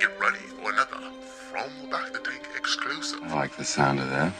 Get ready for another From Bacta Tank exclusive. I like the sound of that.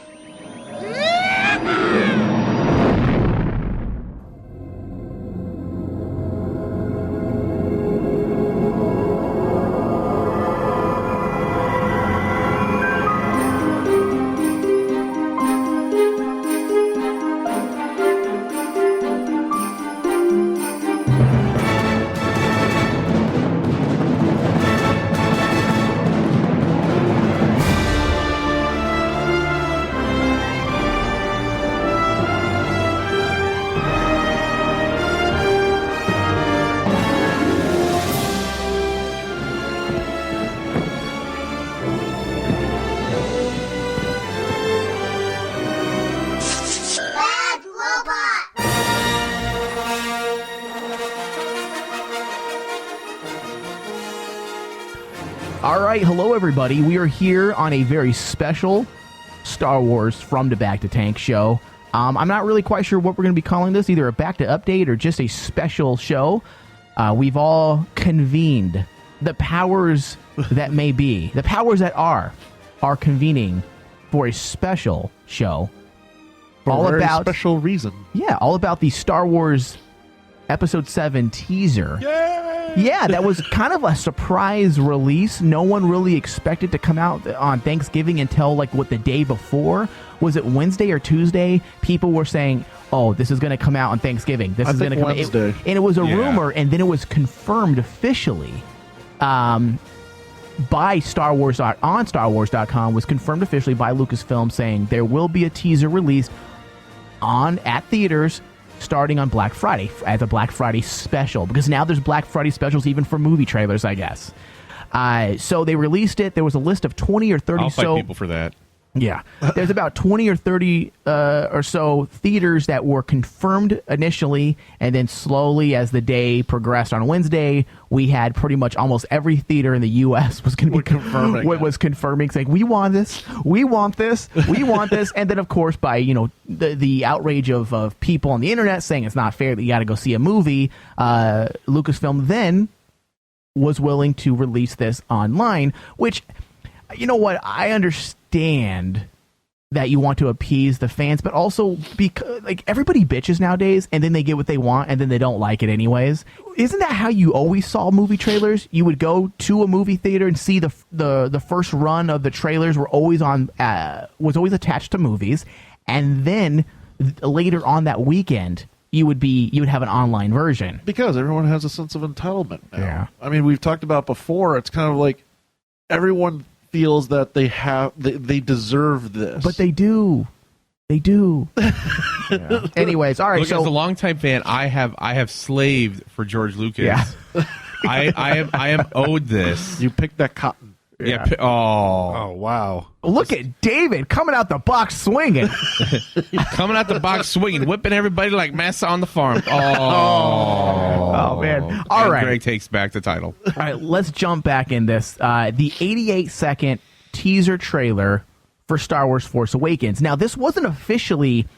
All right, hello everybody. We are here on a very special Star Wars From the Bacta Tank show. I'm not really quite sure what we're going to be calling this, either a Bacta update or just a special show. We've all convened. The powers that may be, the powers that are convening for a special show. For a very special reason. Yeah, all about the Star Wars Episode 7 teaser. Yay! Yeah, that was kind of a surprise release. No one really expected to come out on Thanksgiving until like the day before. Was it Wednesday or Tuesday? People were saying, "Oh, this is going to come out on Thanksgiving. This is going to come Wednesday." And it was a rumor, and then it was confirmed officially by Star Wars on StarWars.com. Was confirmed officially by Lucasfilm, saying there will be a teaser released at theaters starting on Black Friday as a Black Friday special, because now there's Black Friday specials even for movie trailers, I guess. So they released it. There was a list of 20 or 30. I'll fight people for that. Yeah. There's about 20 or 30 or so theaters that were confirmed initially, and then slowly as the day progressed on Wednesday, we had pretty much almost every theater in the U.S. was going to be confirming, saying, we want this, we want this, we want this. And then, of course, by, the outrage of people on the internet saying it's not fair that you got to go see a movie, Lucasfilm then was willing to release this online, which, you know what, I understand that you want to appease the fans, but also because everybody bitches nowadays, and then they get what they want, and then they don't like it anyways. Isn't that how you always saw movie trailers? You would go to a movie theater and see the first run of the trailers were always was always attached to movies, and then later on that weekend you would have an online version, because everyone has a sense of entitlement now. Yeah. I mean, we've talked about before. It's kind of like everyone feels that they deserve this, but they do. Yeah. Anyways, all right. Look, as a longtime fan, I have slaved for George Lucas. Yeah. I am owed this. You picked that cotton. Yeah. Oh wow! Look at David coming out the box swinging, whipping everybody like Massa on the farm. Oh man! All right, Greg takes back the title. All right, let's jump back in this. The 88-second teaser trailer for Star Wars Force Awakens. Now, this wasn't officially.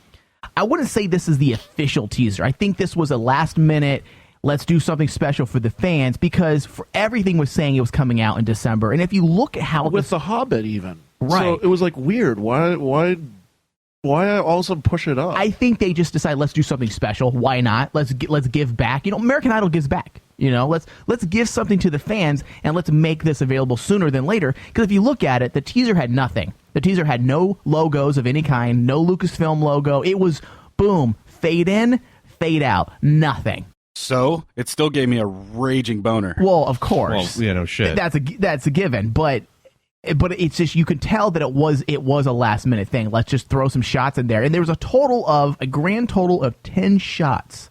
I wouldn't say this is the official teaser. I think this was a last-minute. Let's do something special for the fans, because everything was saying it was coming out in December. And if you look at how with The Hobbit, even right, so it was weird. Why all of a sudden push it up? I think they just decided, let's do something special. Why not? Let's give back. American Idol gives back. Let's give something to the fans, and let's make this available sooner than later. Because if you look at it, the teaser had nothing. The teaser had no logos of any kind, no Lucasfilm logo. It was boom, fade in, fade out, nothing. So it still gave me a raging boner. Well, of course. Well, no shit. That's a given, but it's just, you can tell that it was a last minute thing. Let's just throw some shots in there, and there was a grand total of 10 shots.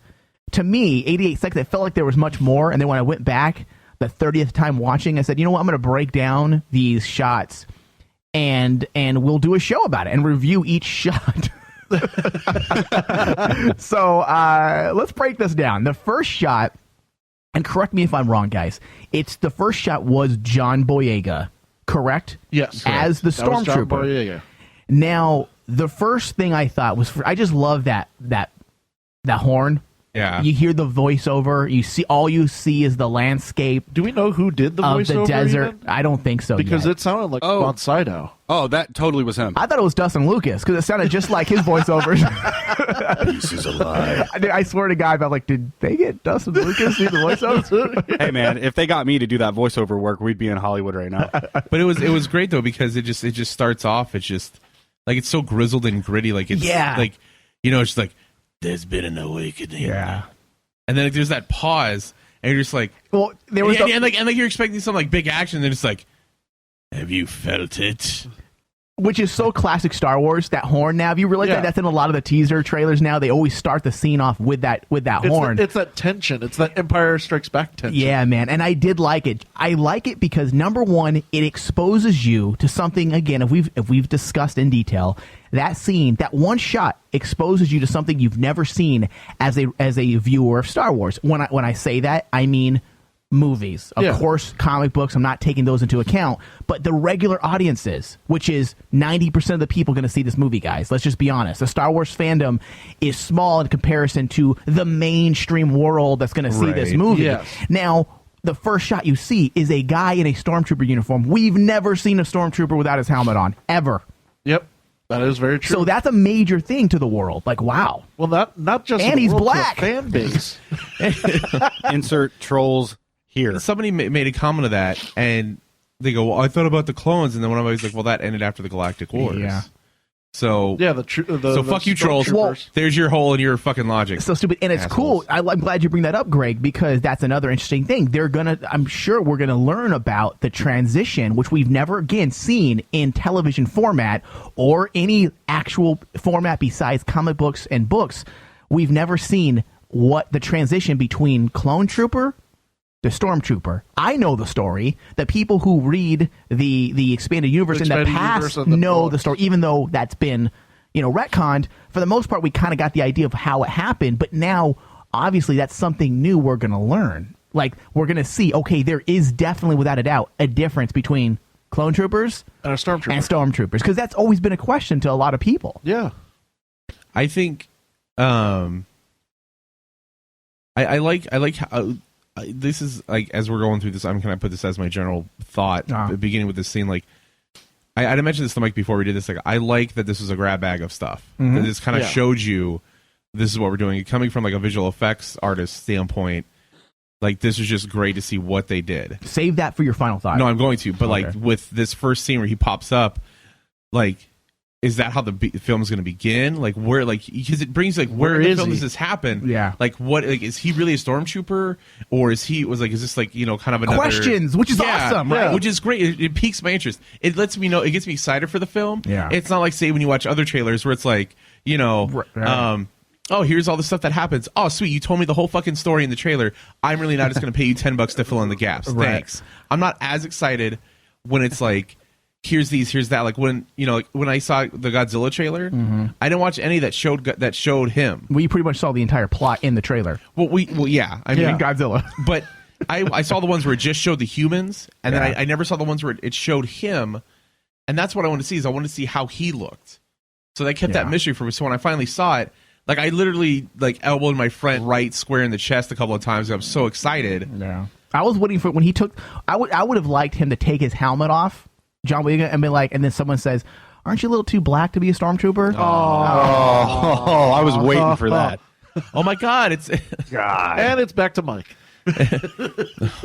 To me, 88 seconds. It felt like there was much more, and then when I went back the 30th time watching, I said, you know what, I'm going to break down these shots, and we'll do a show about it and review each shot. So let's break this down. The first shot, and correct me if I'm wrong, guys, the first shot was John Boyega, correct? Yes. As the Stormtrooper. Now, the first thing I thought was, I just love that horn. Yeah. You hear the voiceover. All you see is the landscape Do we know who did the of voiceover? the desert. even? I don't think so Because yet. it sounded like Oh. Von Sydow. Oh, that totally was him. I thought it was Dustin Lucas because it sounded just like his voiceovers. This is a lie. I swear to God, I'm like, did they get Dustin Lucas to do the voiceovers? Hey man, if they got me to do that voiceover work, we'd be in Hollywood right now. But it was great though because it just starts off. It's just like it's so grizzled and gritty. Like it's like it's just like there's been an awakening. Yeah. And then like, there's that pause, and you're just like, Well, there was and like you're expecting some like big action, and then it's like, have you felt it? which is so classic Star Wars. That horn. Now, have you realized Yeah. that that's in a lot of the teaser trailers now? They always start the scene off with that horn. It's that tension. It's that Empire Strikes Back tension. Yeah, man, and I did like it. I like it because number one, it exposes you to something. Again, if we've discussed in detail, that scene, that one shot exposes you to something you've never seen as a viewer of Star Wars. When I say that, I mean movies. Of course, comic books, I'm not taking those into account, but the regular audiences, which is 90% of the people going to see this movie, guys. Let's just be honest. The Star Wars fandom is small in comparison to the mainstream world that's going to see this Right. movie. Yes. Now, the first shot you see is a guy in a stormtrooper uniform. We've never seen a stormtrooper without his helmet on, ever. Yep. That is very true. So that's a major thing to the world. Like, wow. well, not just And the he's world, to the black. fan base. Insert trolls here. Somebody made a comment of that, and they go, "Well, I thought about the clones," and then one of them was like, "Well, that ended after the Galactic Wars." Yeah. So Yeah, so fuck you, trolls. stormtroopers. There's your hole in your fucking logic. So stupid, and it's Assholes. cool. I'm glad you bring that up, Greg, because that's another interesting thing. I'm sure we're gonna learn about the transition, which we've never again seen in television format or any actual format besides comic books and books. We've never seen what the transition between clone trooper to stormtrooper. I know the story. The people who read the expanded universe in the Expanded past universe of the know the books. story, even though that's been retconned. For the most part, we kind of got the idea of how it happened, but now obviously that's something new we're going to learn. Like, we're going to see, okay, there is definitely, without a doubt, a difference between clone troopers And a stormtrooper. and stormtroopers, because that's always been a question to a lot of people. Yeah. I think I like how this is like as we're going through this. I'm gonna put this as my general thought, beginning with this scene. Like I mentioned this to Mike before we did this. Like I like that this was a grab bag of stuff. That this kind of Yeah. showed you this is what we're doing. Coming from like a visual effects artist standpoint, like this is just great to see what they did. Save that for your final thought. No, I'm going to, but like Okay. with this first scene where he pops up, like. Is that how the film is going to begin? Like where, like because it brings like where in the is film he? does this happen? Yeah. Like what? Like is he really a stormtrooper, or is this like kind of another Questions, which is awesome, right? Which is great. It piques my interest. It lets me know. It gets me excited for the film. Yeah. It's not like say when you watch other trailers where it's like Right. oh, here's all the stuff that happens. Oh, sweet, you told me the whole fucking story in the trailer. I'm really not just going to pay you $10 to fill in the gaps. Right. Thanks. I'm not as excited when it's like. Here's that. Like when when I saw the Godzilla trailer, I didn't watch any that showed him. We pretty much saw the entire plot in the trailer. Well, yeah. I mean, In Godzilla. but I saw the ones where it just showed the humans, and Yeah. then I never saw the ones where it showed him, and that's what I want to see. Is I want to see how he looked. So they kept that mystery for me. So when I finally saw it, like I literally like elbowed my friend right square in the chest a couple of times. I was so excited. Yeah. I was waiting for when he took. I would have liked him to take his helmet off, John Boyega, and be like, and then someone says, "Aren't you a little too black to be a stormtrooper?" Oh, I was waiting for that. Oh my god, it's And it's back to Mike.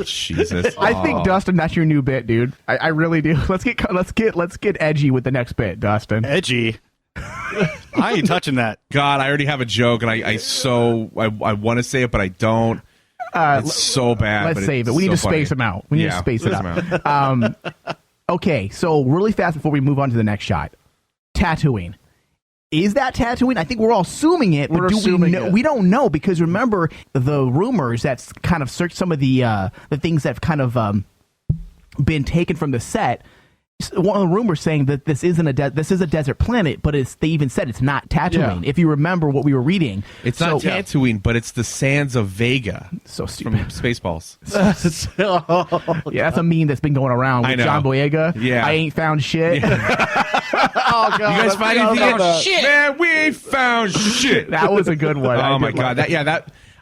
Jesus. I think Dustin, that's your new bit, dude. I really do. Let's get edgy with the next bit, Dustin. Edgy. I ain't touching that. God, I already have a joke, and I want to say it, but I don't. It's so bad. Let's but save it. it's We need so to space funny. him out. We need to Yeah, space it him out. Okay, so really fast before we move on to the next shot, Tatooine. Is that Tatooine? I think we're all assuming it, but We're do we assuming know? it. We don't know, because remember the rumors that's kind of searched some of the things that have kind of been taken from the set. One of the rumors saying that this isn't this is a desert planet, but they even said it's not Tatooine. Yeah. If you remember what we were reading, It's not Tatooine, but it's the sands of Vega so from stupid. Spaceballs. Yeah, that's a meme that's been going around with I know. John Boyega. Yeah. I ain't found shit. Oh god, You guys find anything? Shit, man, we ain't found shit. That was a good one. Oh my god,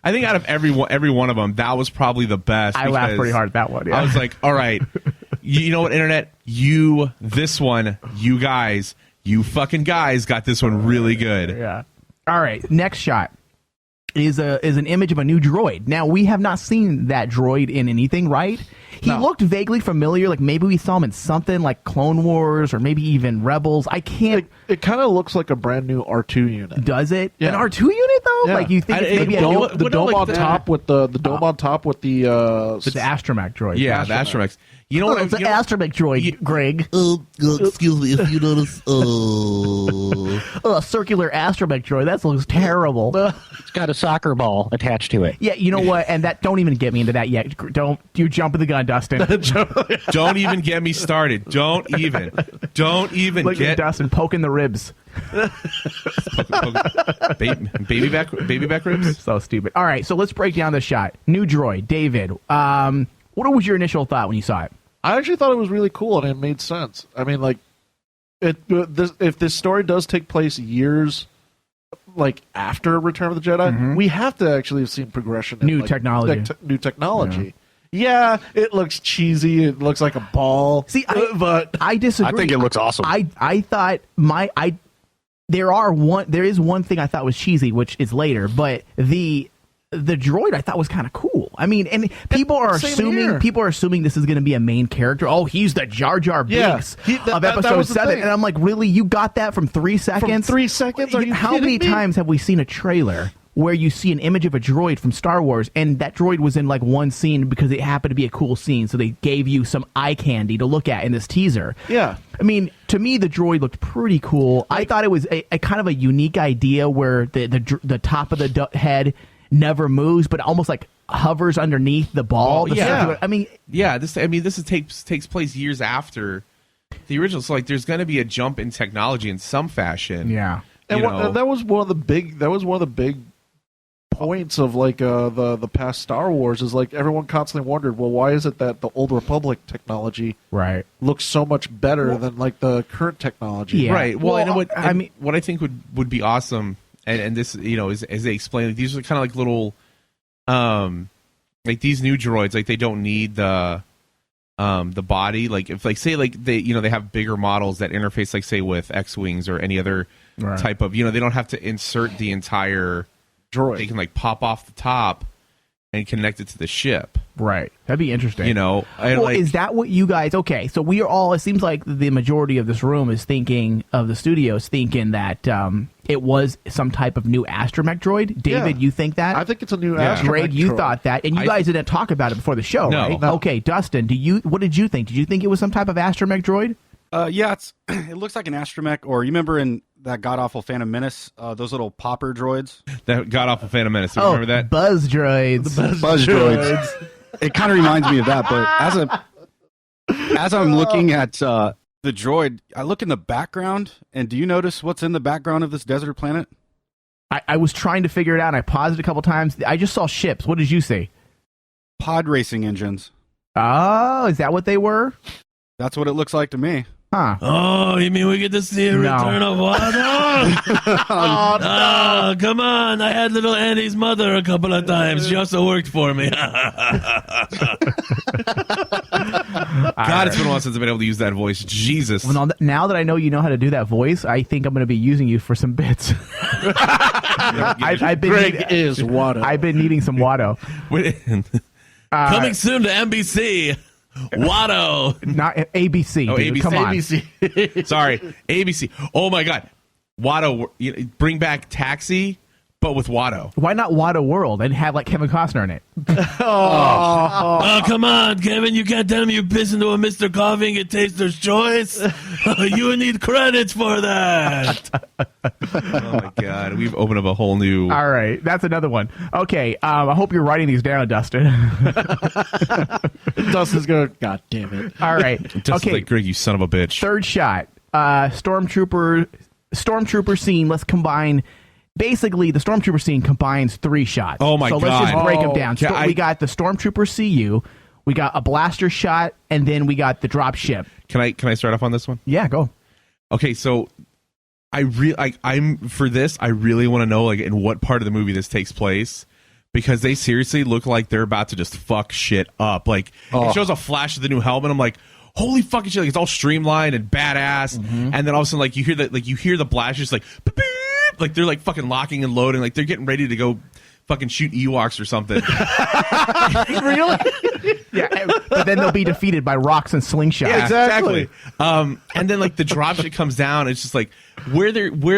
I think out of every one of them, that was probably the best. I laughed pretty hard at that one. Yeah. I was like, all right, you know what, internet, you guys, you fucking guys got this one really good. Yeah. All right, next shot is an image of a new droid. Now, we have not seen that droid in anything, right? He looked vaguely familiar, like maybe we saw him in something like Clone Wars or maybe even Rebels. I can't... It kind of looks like a brand new R2 unit. Does it? Yeah. An R2 unit, though? Yeah. Like, you think it's maybe the dome on top with the dome on top with the... It's the astromech droid. Yeah, the astromechs. You know what? It's an astromech droid, Greg. Excuse me if you notice. A circular astromech droid. That looks terrible. It's got a soccer ball attached to it. Yeah, you know what? And that, don't even get me into that yet. Don't you jump the gun, Dustin? Don't even get me started. Don't even Look at Dustin poking the ribs. baby back ribs. So stupid. All right, so let's break down the shot. New droid, David. What was your initial thought when you saw it? I actually thought it was really cool and it made sense. I mean, like, if this story does take place years, like after Return of the Jedi, we have to actually have seen progression. New technology. New technology. Yeah, it looks cheesy. It looks like a ball. See, but I disagree. I think it looks awesome. I thought there is one thing I thought was cheesy, which is later, but the droid I thought was kind of cool. I mean, and people are assuming this is going to be a main character. Oh, he's the Jar Jar Binks of Episode 7, and I'm like, really? You got that from 3 seconds? From 3 seconds? Are you How many times have we seen a trailer where you see an image of a droid from Star Wars, and that droid was in like one scene because it happened to be a cool scene, so they gave you some eye candy to look at in this teaser? Yeah. I mean, to me, the droid looked pretty cool. I thought it was a kind of a unique idea where the top of the head never moves, but almost like hovers underneath the ball. This takes place years after the original, so like there's going to be a jump in technology in some fashion. Yeah, and that was one of the big points of like the past Star Wars is like everyone constantly wondered, well, why is it that the Old Republic technology looks so much better than like the current technology? Yeah. Right. Well, what I think would be awesome. And this, is as they explain, like, these are kind of like little, like these new droids, like they don't need the body. Like if, like, say, like they have bigger models that interface, like say with X-wings or any other type of, they don't have to insert the entire droid. They can like pop off the top and connect it to the ship. Right. That'd be interesting. Is that what you guys... Okay, so we are all... It seems like the majority of this room is thinking, of the studios, thinking that it was some type of new astromech droid. David, you think that? I think it's a new astromech Greg, you droid. thought that, and you guys didn't talk about it before the show, right? No. Okay, Dustin, what did you think? Did you think it was some type of astromech droid? Yeah, it looks like an astromech, or you remember in that god-awful Phantom Menace, those little popper droids? That god-awful Phantom Menace. Do you remember that? Buzz droids. Buzz droids. It kind of reminds me of that, but as I'm looking at the droid, I look in the background, and do you notice what's in the background of this desert planet? I was trying to figure it out, and I paused it a couple times. I just saw ships. What did you see? Pod racing engines. Oh, is that what they were? That's what it looks like to me. Huh. Oh, you mean we get to see a return of Watto? Oh, come on. I had little Annie's mother a couple of times. She also worked for me. God, it's been a while since I've been able to use that voice. Jesus. Well, now that I know you know how to do that voice, I think I'm going to be using you for some bits. Greg is Watto. I've been needing some Watto. Coming soon to NBC. Watto. Not ABC. Oh, dude. ABC. Come on. ABC. Sorry, ABC. Oh my God, Watto. Bring back Taxi, but with Watto. Why not Watto World and have like Kevin Costner in it? Oh, come on, Kevin. You can't tell me you piss into a Mr. Coffee and get Taster's Choice. You need credits for that. Oh my God, we've opened up a whole new. All right, that's another one. Okay, I hope you're writing these down, Dustin. Dustin's going, God damn it. All right. Just like Greg, you son of a bitch. Third shot. Stormtrooper scene. Let's combine. Basically, the Stormtrooper scene combines 3 shots. Oh my God. So let's just break them down. Yeah, we got the Stormtrooper CU, we got a blaster shot, and then we got the drop ship. Can I start off on this one? Yeah, go. Okay, so I really want to know like in what part of the movie this takes place, because they seriously look like they're about to just fuck shit up. Like it shows a flash of the new helmet. I'm like, holy fucking shit! Like it's all streamlined and badass. And then all of a sudden, like you hear the blast, just like beep, beep, like they're like fucking locking and loading, like they're getting ready to go fucking shoot Ewoks or something. Really? Yeah, but then they'll be defeated by rocks and slingshots. Yeah, exactly. And then like the dropship comes down. It's just like where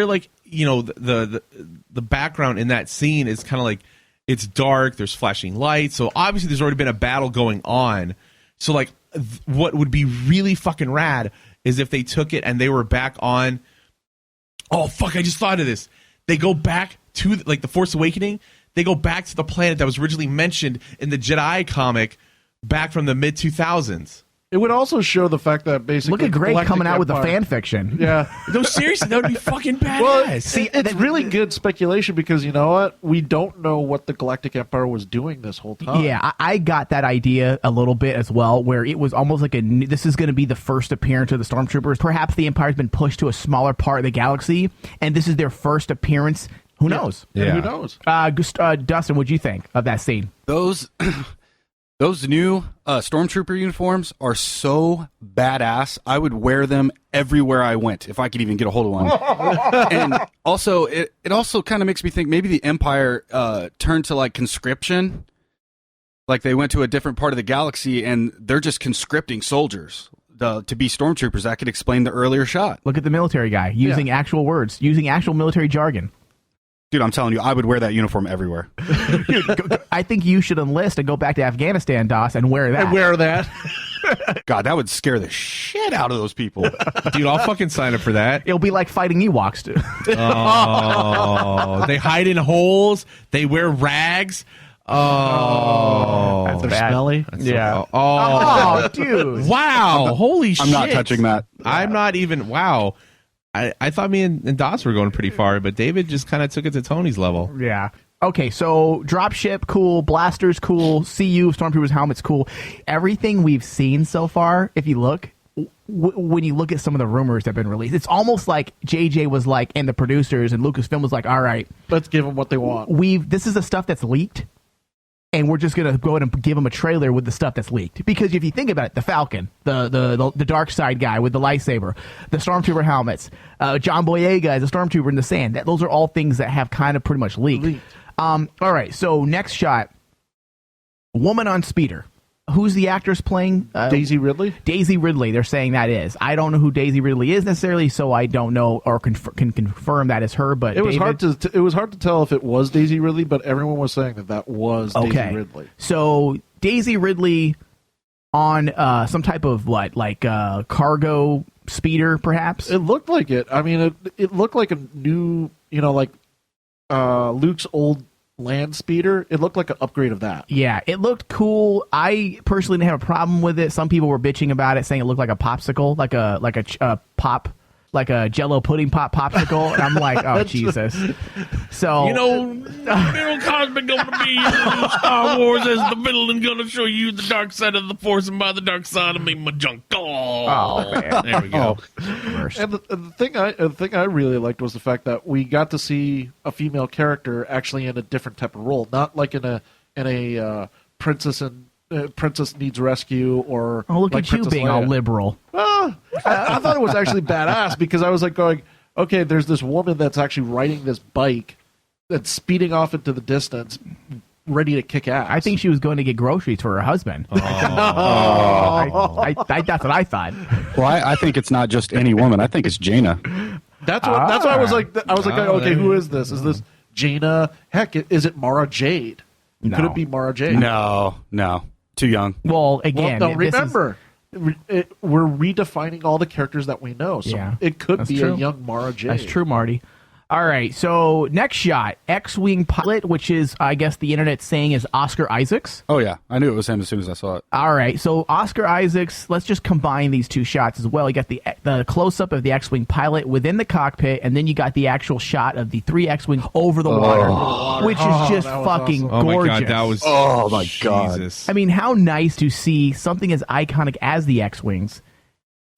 like the background in that scene is kind of like it's dark. There's flashing lights, so obviously there's already been a battle going on. So like what would be really fucking rad is if they took it and they were back on. Oh fuck! I just thought of this. They go back to like the Force Awakening. They go back to the planet that was originally mentioned in the Jedi comic back from the mid 2000s. It would also show the fact that basically look at Greg coming out with the fan fiction. Yeah, no, seriously, that would be fucking badass. Well, see, it's really good speculation because you know what? We don't know what the Galactic Empire was doing this whole time. Yeah, I got that idea a little bit as well, where it was almost like this is going to be the first appearance of the Stormtroopers. Perhaps the Empire's been pushed to a smaller part of the galaxy, and this is their first appearance. Who knows? Yeah. Who knows? Dustin, what'd you think of that scene? Those new Stormtrooper uniforms are so badass. I would wear them everywhere I went if I could even get a hold of one. And also, it also kind of makes me think maybe the Empire turned to like conscription. Like they went to a different part of the galaxy and they're just conscripting soldiers to be Stormtroopers. That could explain the earlier shot. Look at the military guy using actual words, using actual military jargon. Dude, I'm telling you, I would wear that uniform everywhere. Dude, I think you should enlist and go back to Afghanistan, DOS, and wear that. God, that would scare the shit out of those people. Dude, I'll fucking sign up for that. It'll be like fighting Ewoks, dude. Oh, they hide in holes. They wear rags. Oh, they're smelly. Yeah. Oh, dude. Wow. Holy shit. I'm not touching that. I'm not even. Wow. I thought me and Doss were going pretty far, but David just kind of took it to Tony's level. Yeah. Okay, so dropship, cool. Blasters, cool. CU, Stormtroopers, helmets, cool. Everything we've seen so far, if you look, when you look at some of the rumors that have been released, it's almost like JJ was like, and the producers and Lucasfilm was like, all right, let's give them what they want. This is the stuff that's leaked. And we're just gonna go ahead and give them a trailer with the stuff that's leaked. Because if you think about it, the Falcon, the dark side guy with the lightsaber, the Stormtrooper helmets, John Boyega is a Stormtrooper in the sand. Those are all things that have kind of pretty much leaked. All right, so next shot, woman on speeder. Who's the actress playing? Daisy Ridley? Daisy Ridley, they're saying that is. I don't know who Daisy Ridley is necessarily, so I don't know or can confirm that is her. But it was hard to tell if it was Daisy Ridley, but everyone was saying that was Daisy Ridley. So Daisy Ridley on some type of cargo speeder, perhaps? It looked like it. I mean, it looked like a new, Luke's old land speeder. It looked like an upgrade of that. Yeah, it looked cool. I personally didn't have a problem with it. Some people were bitching about it, saying it looked like a popsicle, like a pop, like a Jello pudding popsicle. And I'm like, oh Jesus. So Middle Cosmic gonna be in Star Wars as the villain, gonna show you the dark side of the Force, and by the dark side I mean my junk. Oh man, there we go. And the thing I really liked was the fact that we got to see a female character actually in a different type of role, not like in a princess and princess needs rescue or look like at you Princess being Leia. all liberal. I thought it was actually badass because I was like going, okay, there's this woman that's actually riding this bike that's speeding off into the distance, ready to kick ass. I think she was going to get groceries for her husband. That's what I thought. Well, I think it's not just any woman. I think it's Jaina. That's why I was like, okay, who is this? Is this Jaina? Heck, is it Mara Jade? No. Could it be Mara Jade? No, too young. Well, again, remember, we're redefining all the characters that we know. So it could be a young Mara Jade. That's true, Marty. All right, so next shot, X-Wing pilot, which is, I guess the internet saying is Oscar Isaacs. Oh, yeah. I knew it was him as soon as I saw it. All right, so Oscar Isaacs, let's just combine these two shots as well. You got the close-up of the X-Wing pilot within the cockpit, and then you got the actual shot of the three X-Wing over the water, which is just fucking awesome. gorgeous. Oh, my God, that was... Oh, my God. Jesus. I mean, how nice to see something as iconic as the X-Wings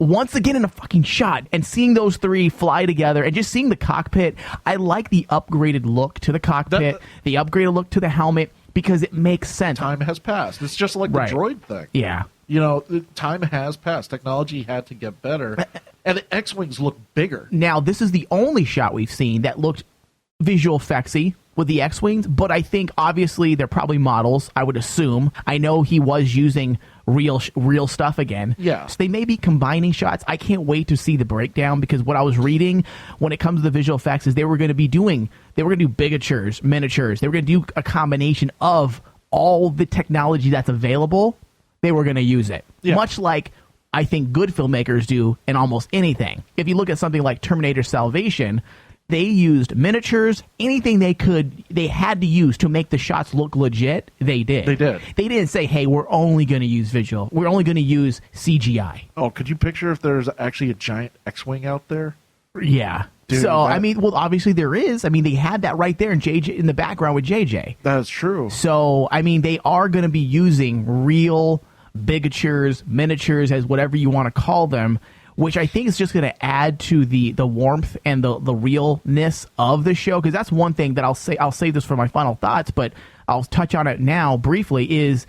once again in a fucking shot, and seeing those three fly together and just seeing the cockpit. I like the upgraded look to the cockpit, the upgraded look to the helmet, because it makes sense. Time has passed. It's just like the droid thing. Yeah. You know, time has passed. Technology had to get better. And the X-Wings look bigger. Now, this is the only shot we've seen that looked visual effectsy with the X-Wings, but I think obviously they're probably models, I would assume. I know he was using real stuff again. Yeah. So they may be combining shots. I can't wait to see the breakdown, because what I was reading when it comes to the visual effects is they were going to do bigatures, miniatures. They were going to do a combination of all the technology that's available. They were going to use it. Yeah. Much like I think good filmmakers do in almost anything. If you look at something like Terminator Salvation, they used miniatures, anything they had to use to make the shots look legit, they did. They did. They didn't say, hey, we're only going to use visual. We're only going to use CGI. Oh, could you picture if there's actually a giant X-Wing out there? Yeah. Dude, I mean, well, obviously there is. I mean, they had that right there in the background with JJ. That is true. So, I mean, they are going to be using real bigatures, miniatures, as whatever you want to call them, which I think is just going to add to the warmth and the realness of the show. Because that's one thing that I'll save this for my final thoughts, but I'll touch on it now briefly. Is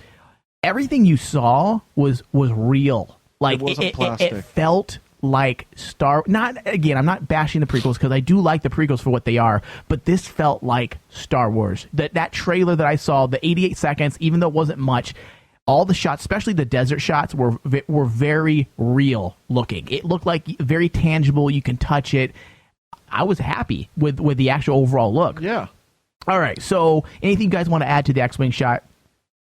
everything you saw was real? Like it wasn't plastic. It felt like I'm not bashing the prequels, because I do like the prequels for what they are, but this felt like Star Wars. That trailer that I saw, the 88 seconds, even though it wasn't much, all the shots, especially the desert shots, were very real looking. It looked like very tangible. You can touch it. I was happy with the actual overall look. Yeah. All right. So, anything you guys want to add to the X-Wing shot?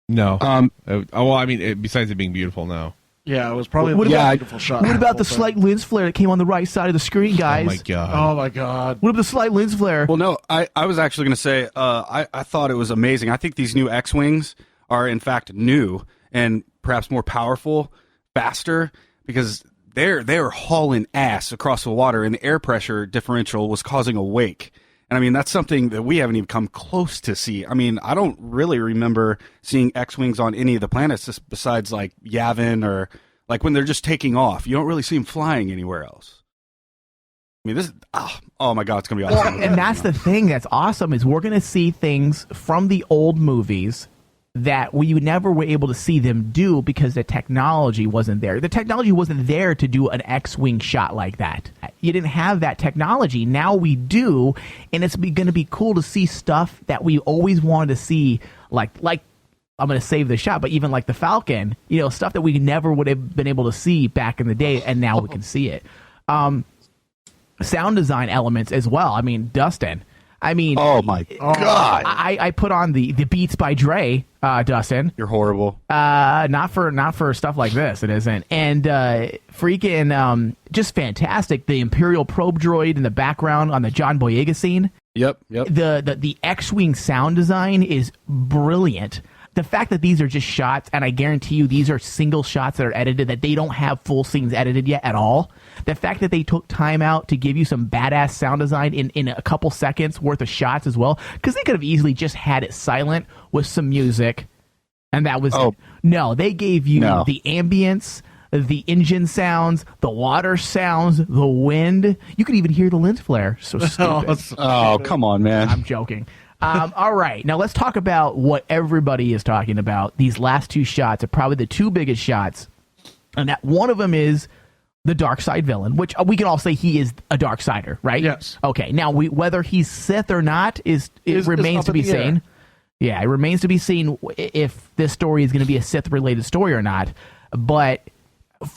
No. Well, I mean, besides it being beautiful, no. Yeah, it was probably a beautiful shot. What about the slight lens flare that came on the right side of the screen, guys? Oh my god. Oh my god. What about the slight lens flare? Well, no, I was actually going to say I thought it was amazing. I think these new X-Wings are in fact new and perhaps more powerful, faster, because they're hauling ass across the water, and the air pressure differential was causing a wake. And I mean, that's something that we haven't even come close to see. I mean, I don't really remember seeing X-Wings on any of the planets besides like Yavin, or like when they're just taking off. You don't really see them flying anywhere else. I mean, oh my god, it's going to be awesome. And that's the thing that's awesome, is we're going to see things from the old movies that we never were able to see them do because the technology wasn't there. The technology wasn't there to do an X-Wing shot like that. You didn't have that technology. Now we do, and it's going to be cool to see stuff that we always wanted to see, like I'm going to save the shot, but even like the Falcon, stuff that we never would have been able to see back in the day, and now we can see it. Sound design elements as well. I mean, Dustin. Oh my god! I put on the Beats by Dre, Dustin. You're horrible. Not for stuff like this. It isn't. And freaking just fantastic. The Imperial probe droid in the background on the John Boyega scene. Yep. The X-Wing sound design is brilliant. The fact that these are just shots, and I guarantee you these are single shots that are edited, that they don't have full scenes edited yet at all. The fact that they took time out to give you some badass sound design in a couple seconds worth of shots as well, because they could have easily just had it silent with some music, and that was it. No, they gave you the ambience, the engine sounds, the water sounds, the wind. You could even hear the lens flare. So stupid. Come on, man. I'm joking. All right, now let's talk about what everybody is talking about. These last two shots are probably the two biggest shots, and that one of them is the dark side villain, which we can all say he is a dark sider, right? Yes. Okay, now whether he's Sith or not remains to be seen. Yeah, it remains to be seen if this story is going to be a Sith-related story or not. But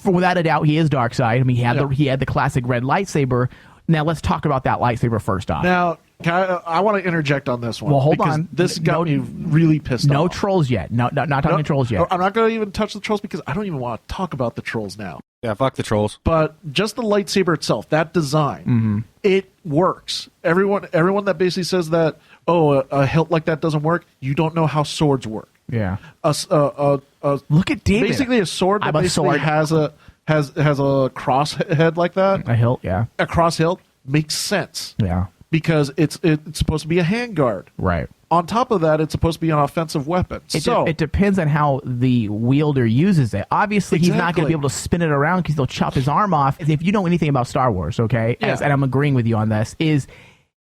without a doubt, he is dark side. I mean, he had the classic red lightsaber. Now let's talk about that lightsaber first off. Now, I want to interject on this one. Well, hold on. This got me really pissed off. No trolls yet. No, not talking trolls yet. I'm not going to even touch the trolls because I don't even want to talk about the trolls now. Yeah, fuck the trolls. But just the lightsaber itself, that design, it works. Everyone that basically says that, a hilt like that doesn't work, you don't know how swords work. Yeah. Look at David. Basically, a sword that basically has a cross head like that. A hilt, yeah. A cross hilt makes sense. Yeah. Because it's supposed to be a handguard. Right. On top of that, it's supposed to be an offensive weapon. It depends on how the wielder uses it. Obviously, he's not going to be able to spin it around because they'll chop his arm off. If you know anything about Star Wars, okay, and I'm agreeing with you on this, is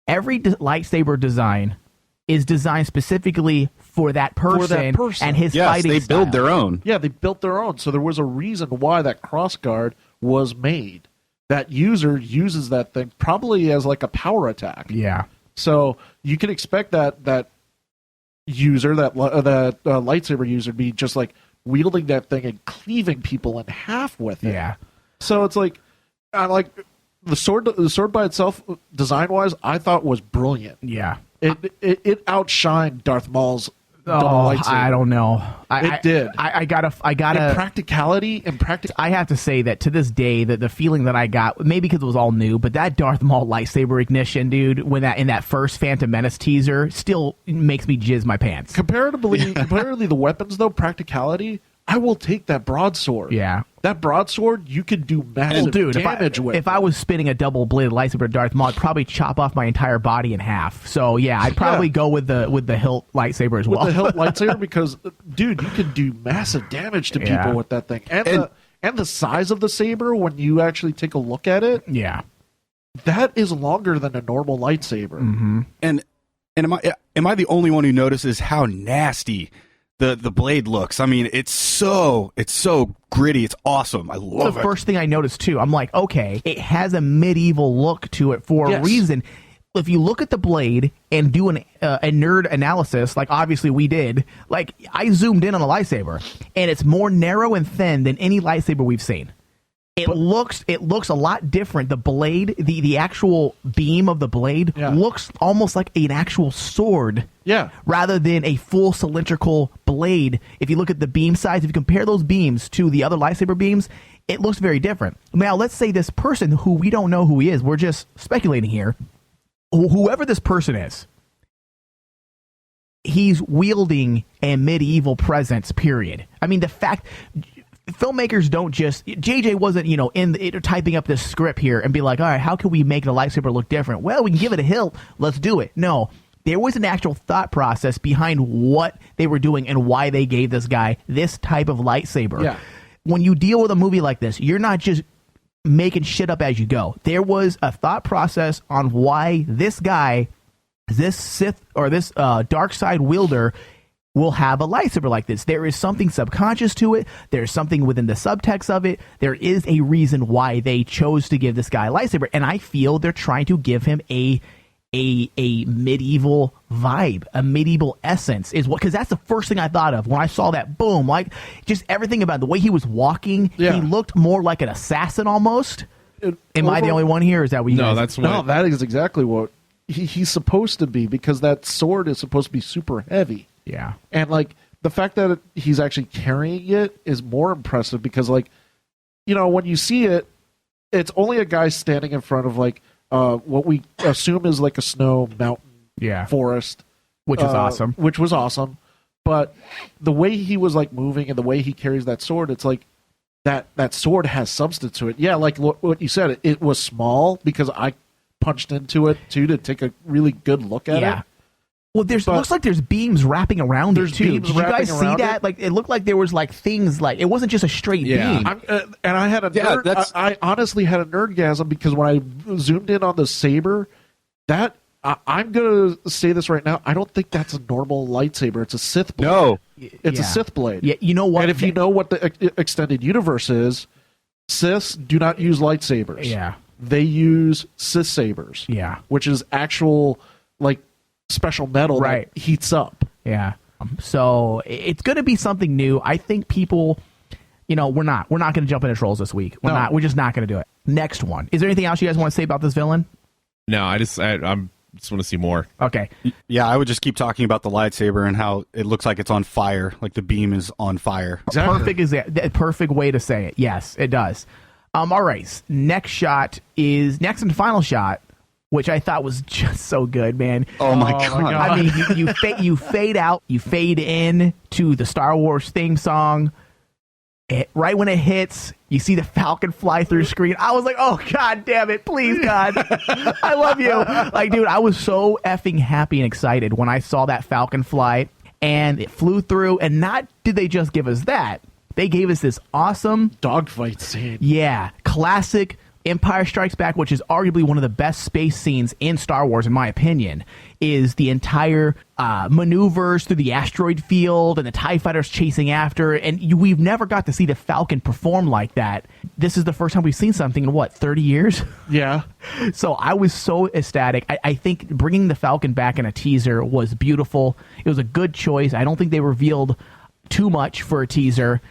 every lightsaber design is designed specifically for that person, and his fighting they style. build their own. Yeah, they built their own. So there was a reason why that crossguard was made. That user uses that thing probably as like a power attack. Yeah. So you can expect that user, that lightsaber user, to be just like wielding that thing and cleaving people in half with it. Yeah. So it's like, I like the sword. The sword by itself, design wise, I thought was brilliant. Yeah. It outshined Darth Maul's double lightsaber. I don't know. It did. I gotta. In practicality and I have to say that to this day, that the feeling that I got, maybe because it was all new, but that Darth Maul lightsaber ignition, dude, when in that first Phantom Menace teaser, still makes me jizz my pants. Comparatively, the weapons though, practicality, I will take that broadsword. Yeah. That broadsword, you could do massive damage with. If I was spinning a double-bladed lightsaber to Darth Maul, I'd probably chop off my entire body in half. So yeah, I'd probably go with the hilt lightsaber as well. With the hilt lightsaber, because dude, you can do massive damage to people with that thing, and the size of the saber when you actually take a look at it. Yeah, that is longer than a normal lightsaber. Mm-hmm. And am I the only one who notices how nasty the blade looks? I mean, it's so gritty. It's awesome. I love the first thing I noticed too. I'm like, okay, it has a medieval look to it for a reason. If you look at the blade and do a nerd analysis, like obviously we did, like I zoomed in on a lightsaber, and it's more narrow and thin than any lightsaber we've seen. It looks a lot different. The blade, the actual beam of the blade looks almost like an actual sword. Yeah. Rather than a full cylindrical blade. If you look at the beam size, if you compare those beams to the other lightsaber beams, it looks very different. Now, let's say this person who we don't know who he is, we're just speculating here. Whoever this person is, he's wielding a medieval presence, period. I mean, the fact... filmmakers don't just... JJ wasn't, typing up this script here and be like, all right, how can we make the lightsaber look different? Well, we can give it a hilt. Let's do it. No, there was an actual thought process behind what they were doing and why they gave this guy this type of lightsaber. Yeah. When you deal with a movie like this, you're not just making shit up as you go. There was a thought process on why this guy, this Sith or this dark side wielder, will have a lightsaber like this. There is something subconscious to it. There's something within the subtext of it. There is a reason why they chose to give this guy a lightsaber, and I feel they're trying to give him a medieval vibe, a medieval essence, is what, because that's the first thing I thought of when I saw that. Boom, like just everything about the way he was walking. He looked more like an assassin almost. Am I the only one here? Or is that what you guys? No, that is exactly what he's supposed to be, because that sword is supposed to be super heavy. Yeah. And like the fact that he's actually carrying it is more impressive, because like, when you see it, it's only a guy standing in front of like what we assume is like a snow mountain forest. Which is awesome. Which was awesome. But the way he was like moving and the way he carries that sword, it's like that sword has substance to it. Yeah, like what you said, it was small because I punched into it too to take a really good look at it. Well, it looks like there's beams wrapping around it too. Did you guys see that? Like, it looked like there was like things, like it wasn't just a straight beam. And I had I honestly had a nerdgasm, because when I zoomed in on the saber, that I'm gonna say this right now, I don't think that's a normal lightsaber. It's a Sith blade. No, it's a Sith blade. Yeah, you know what? And if you know what the extended universe is, Siths do not use lightsabers. Yeah, they use Sith sabers. Yeah, which is actual like special metal that heats up. Yeah. So it's going to be something new. I think people, we're not going to jump into trolls this week. We're just not going to do it. Next one. Is there anything else you guys want to say about this villain? No, I just want to see more. Okay. Yeah, I would just keep talking about the lightsaber and how it looks like it's on fire, like the beam is on fire. Exactly. Perfect is the perfect way to say it. Yes, it does. All right. Next and final shot, which I thought was just so good, man. Oh my god! I mean, you fade out, you fade in to the Star Wars theme song. Right when it hits, you see the Falcon fly through the screen. I was like, "Oh god, damn it! Please, God, I love you!" Like, dude, I was so effing happy and excited when I saw that Falcon fly, and it flew through. And not did they just give us that; they gave us this awesome dogfight scene. Yeah, classic Empire Strikes Back, which is arguably one of the best space scenes in Star Wars, in my opinion, is the entire maneuvers through the asteroid field and the TIE fighters chasing after. And we've never got to see the Falcon perform like that. This is the first time we've seen something in, 30 years? Yeah. So I was so ecstatic. I think bringing the Falcon back in a teaser was beautiful. It was a good choice. I don't think they revealed too much for a teaser.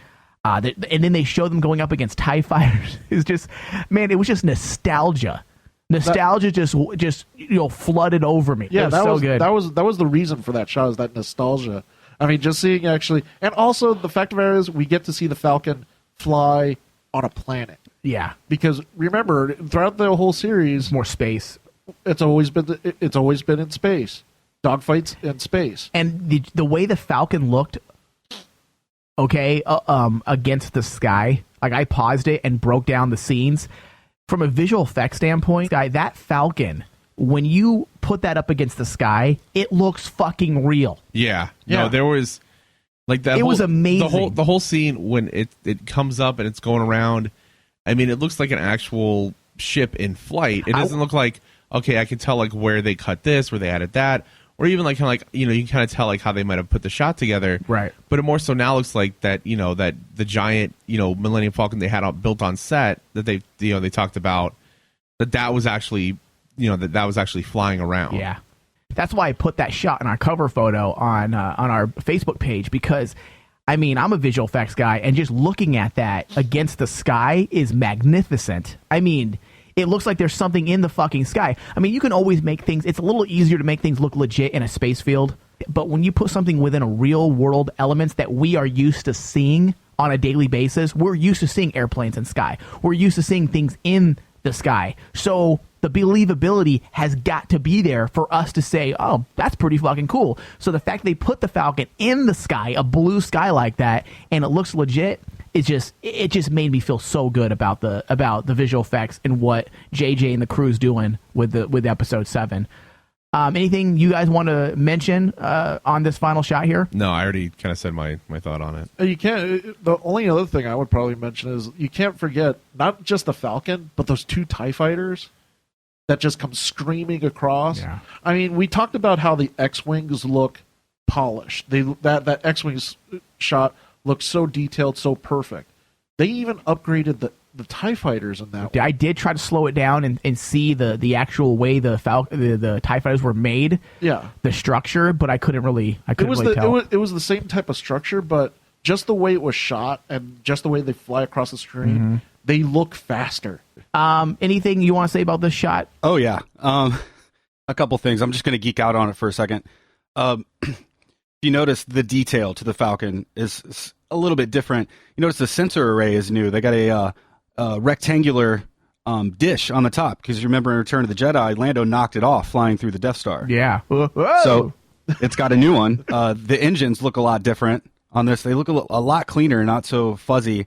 And then they showed them going up against TIE fighters. It's just, man, it was just nostalgia. Nostalgia just flooded over me. Yeah, it was so good. That was the reason for that shot, is that nostalgia. I mean, just seeing actually, and also the fact of it is, we get to see the Falcon fly on a planet. Yeah, because remember, throughout the whole series, more space. It's always been in space, dogfights in space, and the way the Falcon looked. Okay, against the sky. Like, I paused it and broke down the scenes. From a visual effects standpoint, that Falcon, when you put that up against the sky, it looks fucking real. Yeah. No, there was like that. It was amazing. The whole scene when it comes up and it's going around. I mean, it looks like an actual ship in flight. It doesn't look like, okay, I can tell like where they cut this, where they added that. Or even like you can kind of tell like how they might have put the shot together, right? But it more so now looks like that that the giant Millennium Falcon they had built on set that they talked about that was actually that was actually flying around. Yeah, that's why I put that shot in our cover photo on our Facebook page, because I mean, I'm a visual effects guy, and just looking at that against the sky is magnificent. I mean, it looks like there's something in the fucking sky. I mean, you can always make things... It's a little easier to make things look legit in a space field. But when you put something within a real-world elements that we are used to seeing on a daily basis, we're used to seeing airplanes in sky. We're used to seeing things in the sky. So the believability has got to be there for us to say, oh, that's pretty fucking cool. So the fact they put the Falcon in the sky, a blue sky like that, and it looks legit... It just made me feel so good about the visual effects and what JJ and the crew's doing with episode 7. Anything you guys want to mention on this final shot here? No, I already kind of said my thought on it. You can't. The only other thing I would probably mention is you can't forget not just the Falcon, but those 2 TIE fighters that just come screaming across. Yeah. I mean, we talked about how the X-wings look polished. That X-wings shot looks so detailed, so perfect. They even upgraded the TIE fighters in that. I did try to slow it down and see the actual way the TIE fighters were made. Yeah, the structure, but I couldn't really tell. It was the same type of structure, but just the way it was shot and just the way they fly across the screen, they look faster. Anything you want to say about this shot? Oh yeah, a couple things. I'm just going to geek out on it for a second. You notice the detail to the Falcon is a little bit different. You notice the sensor array is new. They got a rectangular dish on the top, because you remember in Return of the Jedi, Lando knocked it off flying through the Death Star. Yeah. Whoa. So it's got a new one. The engines look a lot different on this. They look a lot cleaner, not so fuzzy.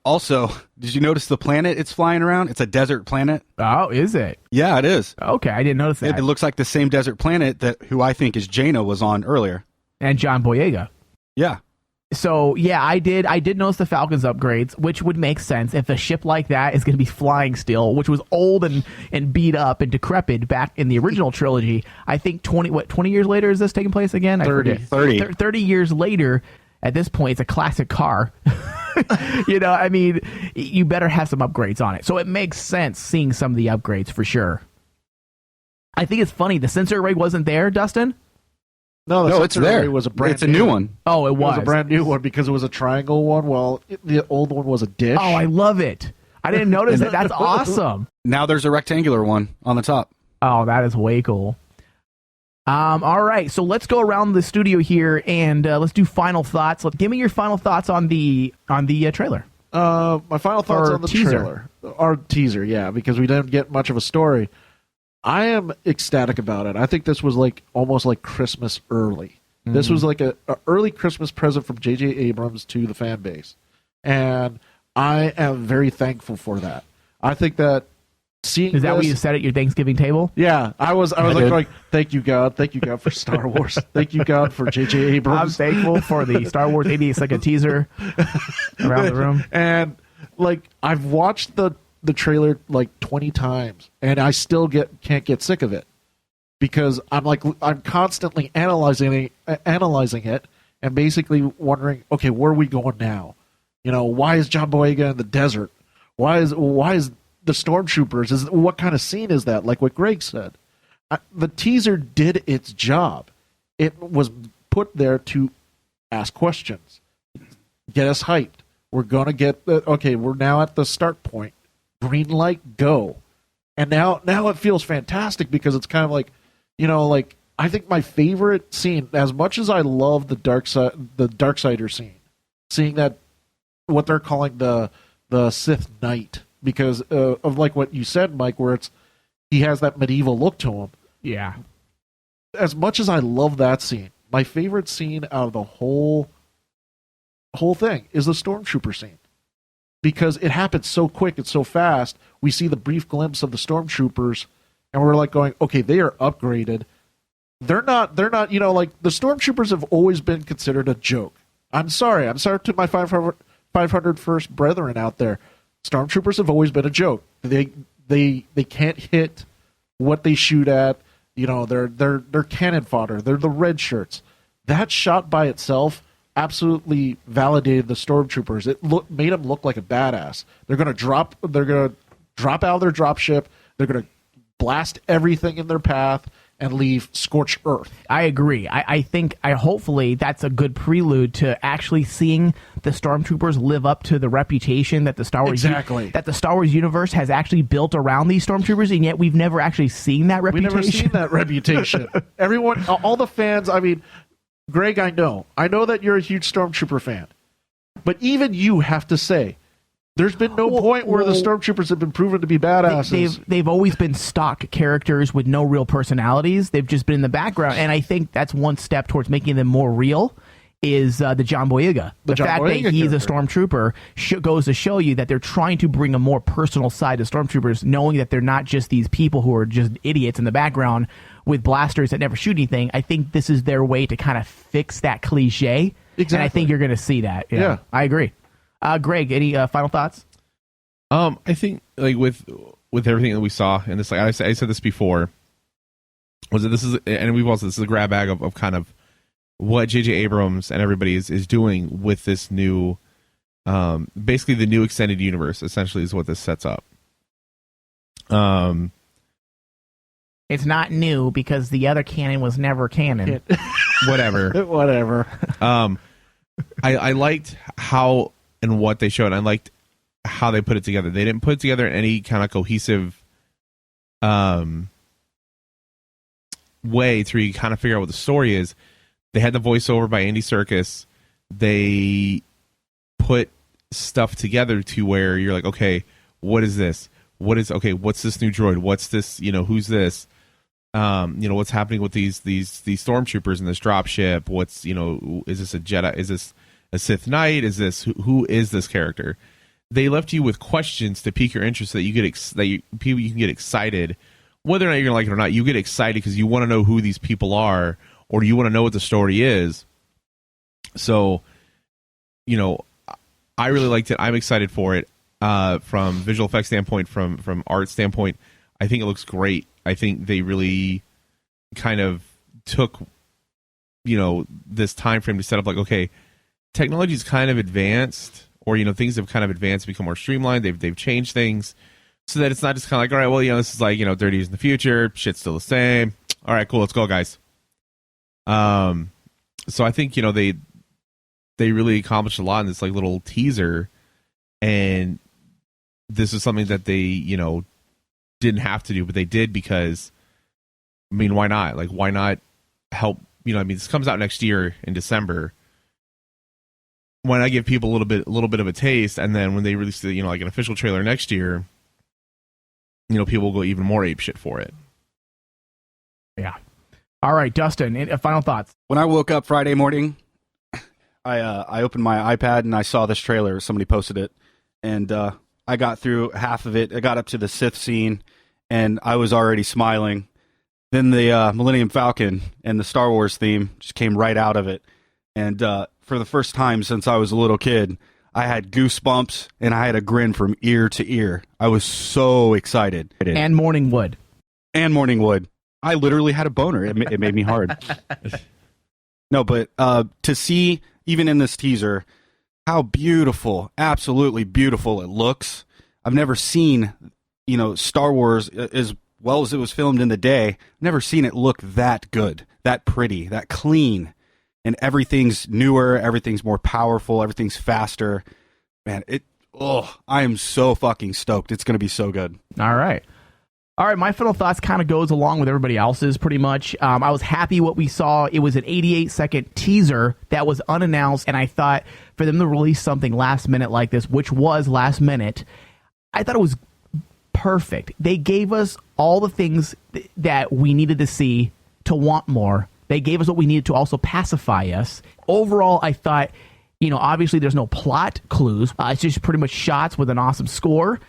Also, did you notice the planet it's flying around? It's a desert planet. Oh, is it? Yeah, it is. Okay, I didn't notice that. It looks like the same desert planet who I think is Jaina was on earlier. And John Boyega. Yeah. So, yeah, I did notice the Falcon's upgrades, which would make sense if a ship like that is going to be flying still, which was old and beat up and decrepit back in the original trilogy. I think 20 years later is this taking place again? 30 years later, at this point, it's a classic car. I mean, you better have some upgrades on it. So it makes sense seeing some of the upgrades for sure. I think it's funny. The sensor array wasn't there, Dustin? No, it's there. It was a new one. Oh, it was a brand new one because it was a triangle one, while the old one was a dish. Oh, I love it. I didn't notice that. That's awesome. Now there's a rectangular one on the top. Oh, that is way cool. All right, so let's go around the studio here and let's do final thoughts. Give me your final thoughts on the trailer. My final thoughts on the teaser. Our teaser, yeah, because we didn't get much of a story. I am ecstatic about it. I think this was almost like Christmas early. This was like a early Christmas present from J.J. Abrams to the fan base, and I am very thankful for that. I think that seeing is that what you said at your Thanksgiving table? Yeah, I was like, thank you God for Star Wars, thank you God for J.J. Abrams. I'm thankful for the Star Wars 88-second teaser around the room, and I've watched the the trailer like 20 times, and I still can't get sick of it because I'm constantly analyzing it, and basically wondering, okay, where are we going now? Why is John Boyega in the desert? Why is the stormtroopers? What kind of scene is that? Like what Greg said, the teaser did its job. It was put there to ask questions, get us hyped. We're gonna get okay. We're now at the start point. Green light, go. And now it feels fantastic because it's kind of like, I think my favorite scene, as much as I love the Darksider scene, seeing that what they're calling the Sith Knight, because of like what you said, Mike, where he has that medieval look to him. Yeah. As much as I love that scene, my favorite scene out of the whole thing is the stormtrooper scene, because it happens so quick, it's so fast. We see the brief glimpse of the stormtroopers, and we're like going, okay, they are upgraded. They're not. Like the stormtroopers have always been considered a joke. I'm sorry to my 500 first brethren out there. Stormtroopers have always been a joke. They can't hit what they shoot at. They're cannon fodder. They're the red shirts. That shot by itself absolutely validated the stormtroopers. It made them look like a badass. They're gonna drop out of their dropship. They're gonna blast everything in their path and leave scorched earth. I agree. I think hopefully that's a good prelude to actually seeing the stormtroopers live up to the reputation that the Star Wars that the Star Wars universe has actually built around these stormtroopers, and yet we've never actually seen that reputation. We've never seen that reputation. Everyone, all the fans. I mean, Greg, I know that you're a huge stormtrooper fan, but even you have to say, there's been no point where the stormtroopers have been proven to be badasses. They've always been stock characters with no real personalities. They've just been in the background, and I think that's one step towards making them more real. Is the John Boyega. The fact that he's a stormtrooper goes to show you that they're trying to bring a more personal side to stormtroopers, knowing that they're not just these people who are just idiots in the background with blasters that never shoot anything. I think this is their way to kind of fix that cliche. Exactly. And I think you're going to see that. Yeah. I agree. Greg, any final thoughts? I think like with everything that we saw in this, like I said this before, this is a grab bag of kind of what J.J. Abrams and everybody is doing with this new, basically the new extended universe. Essentially, is what this sets up. It's not new because the other canon was never canon. Whatever. I liked how and what they showed. I liked how they put it together. They didn't put it together in any kind of cohesive way to really kind of figure out what the story is. They had the voiceover by Andy Serkis. They put stuff together to where you're like, okay, what is this? What's this new droid? What's this? Who's this? What's happening with these stormtroopers in this dropship? What's, is this a Jedi? Is this a Sith Knight? Is this who is this character? They left you with questions to pique your interest, so that you can get excited, whether or not you're gonna like it or not. You get excited because you want to know who these people are, or you want to know what the story is. So, I really liked it. I'm excited for it. From visual effects standpoint, from art standpoint, I think it looks great. I think they really kind of took, this time frame to set up like, okay, technology's kind of advanced, or, things have kind of advanced, become more streamlined. They've changed things so that it's not just kind of like, all right, well, this is like, 30 years in the future. Shit's still the same. All right, cool. Let's go, guys. So I think, they really accomplished a lot in this like little teaser, and this is something that they, didn't have to do, but they did because, why not? Like, why not help? This comes out next year in December. Why not give people a little bit of a taste, and then when they release the, like an official trailer next year, people will go even more apeshit for it. Yeah. All right, Dustin, final thoughts. When I woke up Friday morning, I opened my iPad and I saw this trailer. Somebody posted it, and I got through half of it. I got up to the Sith scene, and I was already smiling. Then the Millennium Falcon and the Star Wars theme just came right out of it. And for the first time since I was a little kid, I had goosebumps and I had a grin from ear to ear. I was so excited. And Morning Wood. I literally had a boner. It made me hard. No, but to see, even in this teaser, how beautiful, absolutely beautiful it looks. I've never seen, Star Wars as well as it was filmed in the day. Never seen it look that good, that pretty, that clean. And everything's newer, everything's more powerful, everything's faster. Man, I am so fucking stoked. It's going to be so good. All right, my final thoughts kind of goes along with everybody else's pretty much. I was happy what we saw. It was an 88-second teaser that was unannounced, and I thought for them to release something last minute like this, which was last minute, I thought it was perfect. They gave us all the things that we needed to see to want more. They gave us what we needed to also pacify us. Overall, I thought, obviously there's no plot clues. It's just pretty much shots with an awesome score.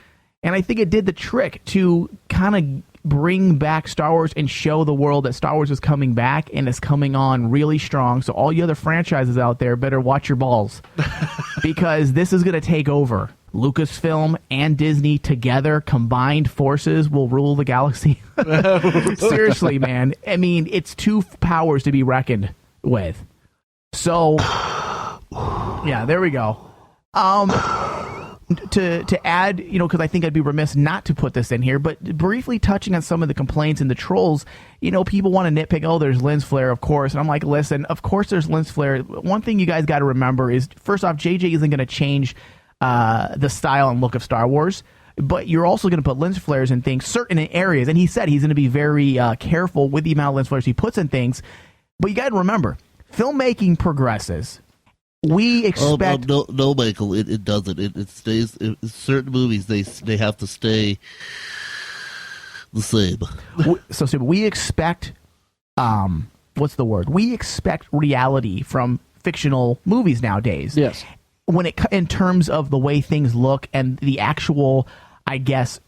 And I think it did the trick to kind of bring back Star Wars and show the world that Star Wars is coming back and is coming on really strong. So all you other franchises out there better watch your balls because this is going to take over. Lucasfilm and Disney together, combined forces, will rule the galaxy. Seriously, man. I mean, it's two powers to be reckoned with. So, yeah, there we go. To add, because I think I'd be remiss not to put this in here, but briefly touching on some of the complaints and the trolls, people want to nitpick, there's lens flare, of course. And I'm like, listen, of course there's lens flare. One thing you guys got to remember is, first off, JJ isn't going to change the style and look of Star Wars, but you're also going to put lens flares in things, certain areas, and he said he's going to be very careful with the amount of lens flares he puts in things. But you got to remember, filmmaking progresses. We expect no, Michael, it doesn't. It stays. Certain movies they have to stay the same. So we expect what's the word? We expect reality from fictional movies nowadays. Yes. When in terms of the way things look and the actual, I guess,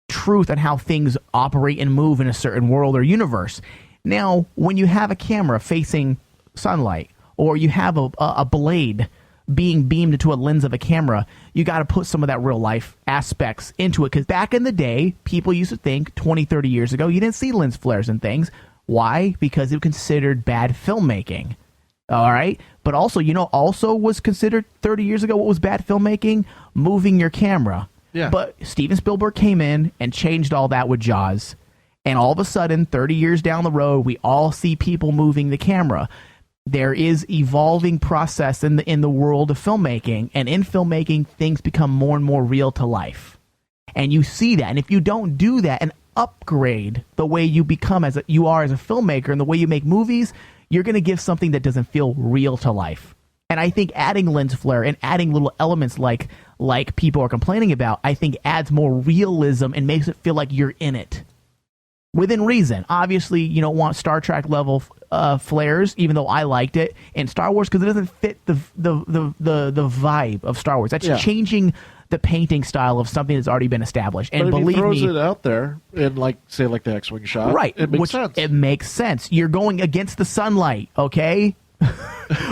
truth on how things operate and move in a certain world or universe. Now, when you have a camera facing sunlight, or you have a blade being beamed into a lens of a camera, you got to put some of that real life aspects into it. Because back in the day, people used to think 20, 30 years ago, you didn't see lens flares and things. Why? Because it was considered bad filmmaking. All right. But also, also was considered 30 years ago what was bad filmmaking? Moving your camera. Yeah. But Steven Spielberg came in and changed all that with Jaws. And all of a sudden, 30 years down the road, we all see people moving the camera. There is evolving process in the world of filmmaking. And in filmmaking, things become more and more real to life. And you see that. And if you don't do that and upgrade the way you become you are as a filmmaker and the way you make movies, you're going to give something that doesn't feel real to life. And I think adding lens flare and adding little elements like people are complaining about, I think adds more realism and makes it feel like you're in it. Within reason. Obviously, you don't want Star Trek level flares, even though I liked it in Star Wars because it doesn't fit the vibe of Star Wars. That's changing the painting style of something that's already been established. And but if believe he throws me, it out there in say the X-wing shot, right? It makes sense. It makes sense. You're going against the sunlight, okay?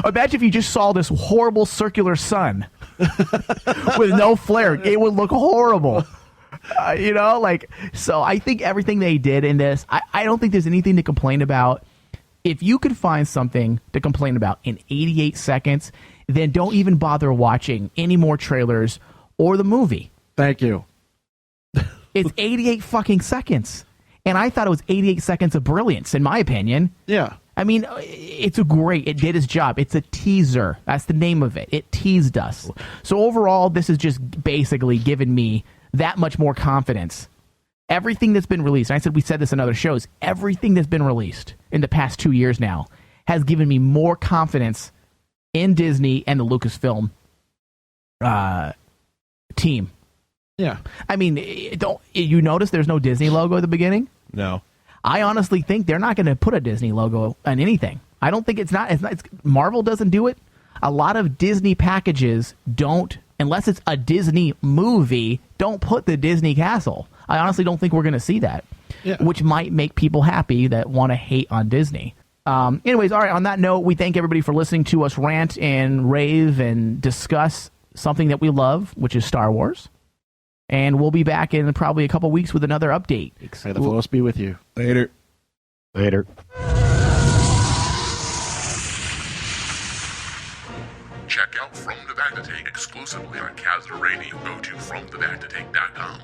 Imagine if you just saw this horrible circular sun with no flare. It would look horrible. So I think everything they did in this, I don't think there's anything to complain about. If you could find something to complain about in 88 seconds, then don't even bother watching any more trailers or the movie. Thank you. It's 88 fucking seconds. And I thought it was 88 seconds of brilliance, in my opinion. Yeah. I mean, it did its job. It's a teaser. That's the name of it. It teased us. So overall, this is just basically given me that much more confidence. Everything that's been released, and we said this in other shows, everything that's been released in the past 2 years now has given me more confidence in Disney and the Lucasfilm team. Yeah. I mean, you notice there's no Disney logo at the beginning? No. I honestly think they're not going to put a Disney logo on anything. I don't think it's Marvel doesn't do it. A lot of Disney packages don't, unless it's a Disney movie, don't put the Disney castle. I honestly don't think we're going to see that, which might make people happy that want to hate on Disney. Anyways, all right, on that note, we thank everybody for listening to us rant and rave and discuss something that we love, which is Star Wars. And we'll be back in probably a couple weeks with another update. May the Force be with you. Later. Check out From the Bacta Tank exclusively on Kazra Radio. Go to FromTheBactaTank.com.